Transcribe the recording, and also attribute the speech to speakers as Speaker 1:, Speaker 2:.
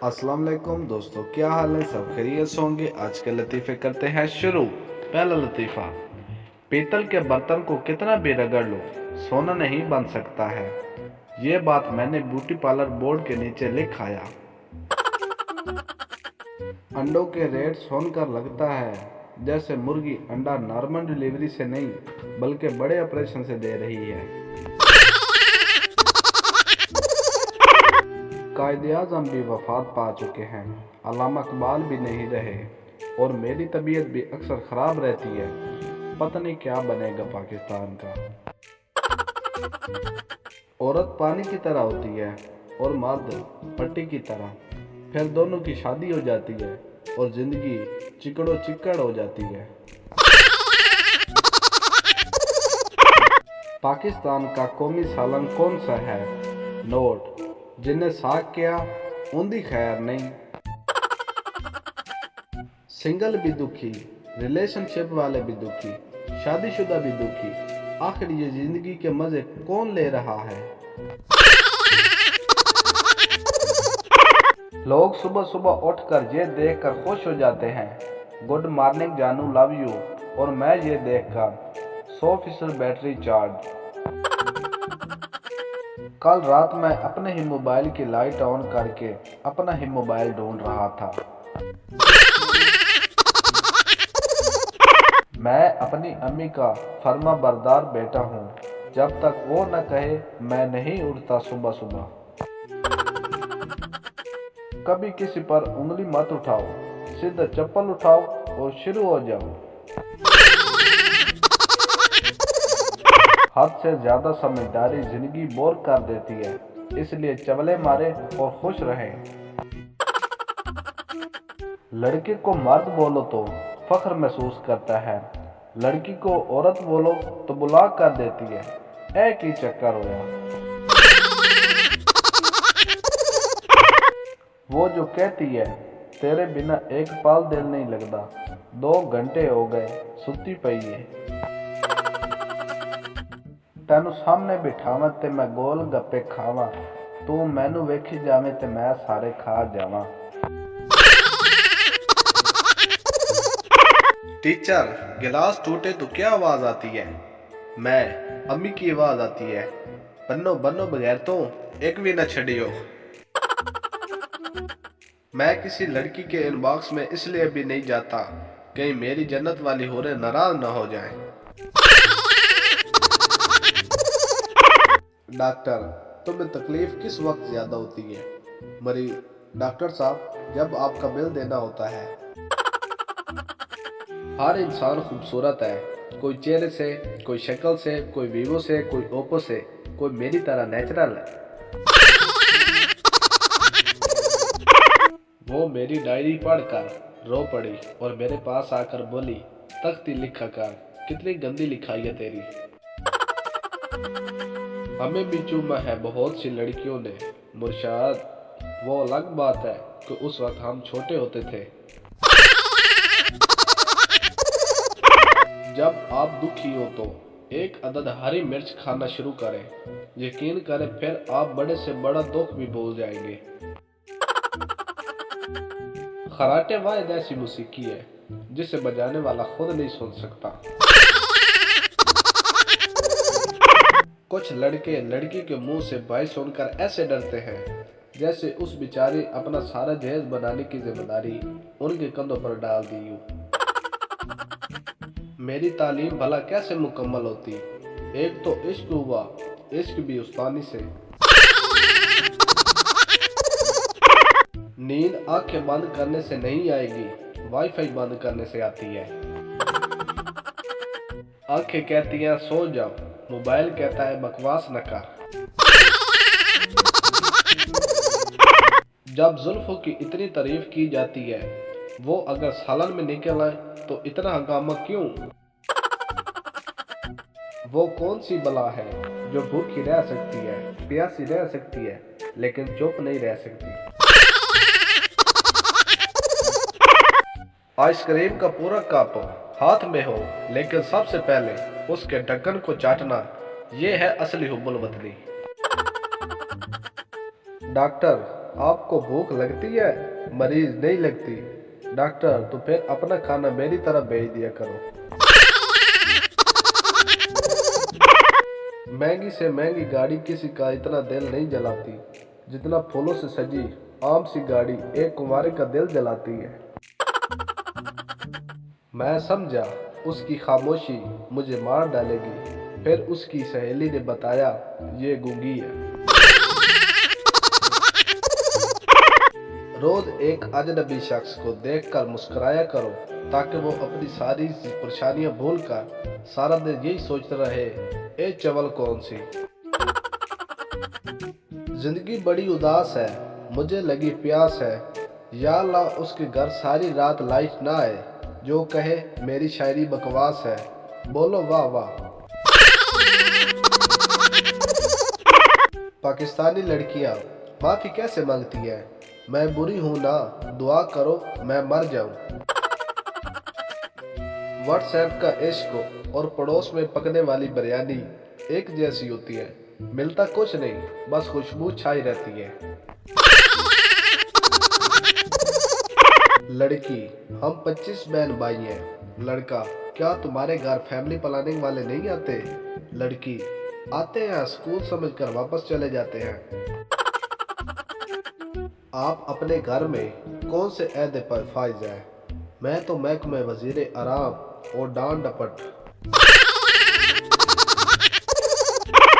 Speaker 1: अस्सलाम वालेकुम दोस्तों, क्या हाल है? सब खैरियत से होंगे। आज के लतीफ़े करते हैं शुरू। पहला लतीफ़ा। पीतल के बर्तन को कितना भी रगड़ लो, सोना नहीं बन सकता है। ये बात मैंने ब्यूटी पार्लर बोर्ड के नीचे लिख आया। अंडों के रेट सुनकर लगता है जैसे मुर्गी अंडा नॉर्मल डिलीवरी से नहीं बल्कि बड़े ऑपरेशन से दे रही है। कायद-ए-आज़म भी वफात पा चुके हैं, अल्लामा इकबाल भी नहीं रहे, और मेरी तबीयत भी अक्सर ख़राब रहती है। पता नहीं क्या बनेगा पाकिस्तान का। औरत पानी की तरह होती है और मर्द पट्टी की तरह, फिर दोनों की शादी हो जाती है और ज़िंदगी चिकड़ो चिक्कड़ हो जाती है। पाकिस्तान का कौमी सालन कौन सा है? नोट। जिन्हें साख किया उनकी खैर नहीं। सिंगल भी दुखी, रिलेशनशिप वाले भी दुखी, शादीशुदा भी दुखी। आखिर ये जिंदगी के मजे कौन ले रहा है? लोग सुबह सुबह उठकर ये देखकर खुश हो जाते हैं, गुड मॉर्निंग जानू लव यू, और मैं ये देखकर 100% बैटरी चार्ज। कल रात मैं अपने ही मोबाइल की लाइट ऑन करके अपना ही मोबाइल ढूंढ रहा था। मैं अपनी अम्मी का फर्मा बरदार बेटा हूँ, जब तक वो न कहे मैं नहीं उठता सुबह सुबह। कभी किसी पर उंगली मत उठाओ, सीधा चप्पल उठाओ और शुरू हो जाओ। हद से ज्यादा समझदारी जिंदगी बोर कर देती है, इसलिए चवले मारे और खुश रहें। लड़के को मर्द बोलो तो फख्र महसूस करता है, लड़की को औरत बोलो तो बुला कर देती है। एक ही चक्कर होया। वो जो कहती है तेरे बिना एक पल दिल नहीं लगता, 2 घंटे हो गए सुती पई है। तेनू सामने बिठावा ते मैं गोल गप्पे खावा, तू मैनू वेखी जावे ते मैं सारे खा जावा। टीचर, गिलास टूटे तो क्या आवाज आती है? मैं, अम्मी की आवाज आती है। बन्नो बन्नो बगैर तो एक भी न छड़ियो। मैं किसी लड़की के इनबॉक्स में इसलिए भी नहीं जाता कहीं मेरी जन्नत वाली होरें नाराज न हो जाएं। डॉक्टर, तुम्हें तकलीफ किस वक्त ज्यादा होती है? मरीज, डॉक्टर साहब, जब आपका बिल देना होता है। हर इंसान खूबसूरत है, कोई चेहरे से, कोई शक्ल से, कोई वीवो से, कोई ओप्पो से, कोई मेरी तरह नेचुरल है। वो मेरी डायरी पढ़कर रो पड़ी और मेरे पास आकर बोली, तख्ती लिखा कर, कितनी गंदी लिखाई है तेरी। हमें भी चूमा है बहुत सी लड़कियों ने मुर्शाद, वो अलग बात है कि उस वक्त हम छोटे होते थे। जब आप दुखी हो तो एक अदद हरी मिर्च खाना शुरू करें, यकीन करें फिर आप बड़े से बड़ा दुख भी भूल जाएंगे। खराटे वाहिद ऐसी मौसीकी है जिसे बजाने वाला खुद नहीं सुन सकता। कुछ लड़के लड़की के मुंह से भाई सुनकर ऐसे डरते हैं जैसे उस बेचारी अपना सारा जहेज बनाने की जिम्मेदारी उनके कंधों पर डाल दी हो। मेरी तालीम भला कैसे मुकम्मल होती? एक तो इश्क हुआ, इश्क भी उस्तानी से। नींद आंखें बंद करने से नहीं आएगी, वाईफाई बंद करने से आती है। आंखें कहती हैं सो जाओ, मोबाइल कहता है बकवास न कर। जब जुल्फों की इतनी तारीफ की जाती है, वो अगर सालन में निकल आए तो इतना हंगामा क्यों? वो कौन सी बला है जो भूखी रह सकती है, प्यासी रह सकती है, लेकिन चुप नहीं रह सकती? आइसक्रीम का पूरा कप हाथ में हो, लेकिन सबसे पहले उसके ढक्कन को चाटना, ये है असली हुब्बुल वतनी। डॉक्टर, आपको भूख लगती है, मरीज नहीं लगती। डॉक्टर, तो फिर अपना खाना मेरी तरफ भेज दिया करो। महंगी से महंगी गाड़ी किसी का इतना दिल नहीं जलाती जितना फूलों से सजी आम सी गाड़ी एक कुंवारे का दिल जलाती है। मैं समझा उसकी खामोशी मुझे मार डालेगी। फिर उसकी सहेली ने बताया, ये गूंगी है। रोज एक अजनबी शख्स को देखकर मुस्कुराया करो ताकि वो अपनी सारी परेशानियां भूलकर सारा दिन यही सोचता रहे, ए चवल कौन सी। जिंदगी बड़ी उदास है, मुझे लगी प्यास है। या अल्लाह उसके घर सारी रात लाइट ना आए, जो कहे मेरी शायरी बकवास है। बोलो वाह वाह। पाकिस्तानी लड़कियां माफी कैसे मांगती हैं? मैं बुरी हूं ना, दुआ करो मैं मर जाऊं। व्हाट्सएप का इश्क और पड़ोस में पकने वाली बिरयानी एक जैसी होती है। मिलता कुछ नहीं, बस खुशबू छाई रहती है। लड़की, हम 25 बहन भाई हैं। लड़का, क्या तुम्हारे घर फैमिली प्लानिंग वाले नहीं आते? लड़की, आते हैं, स्कूल समझकर वापस चले जाते हैं। आप अपने घर में कौन से अहदे पर फाइज हैं? मैं तो महकमे वजीर आराम और डांड डपट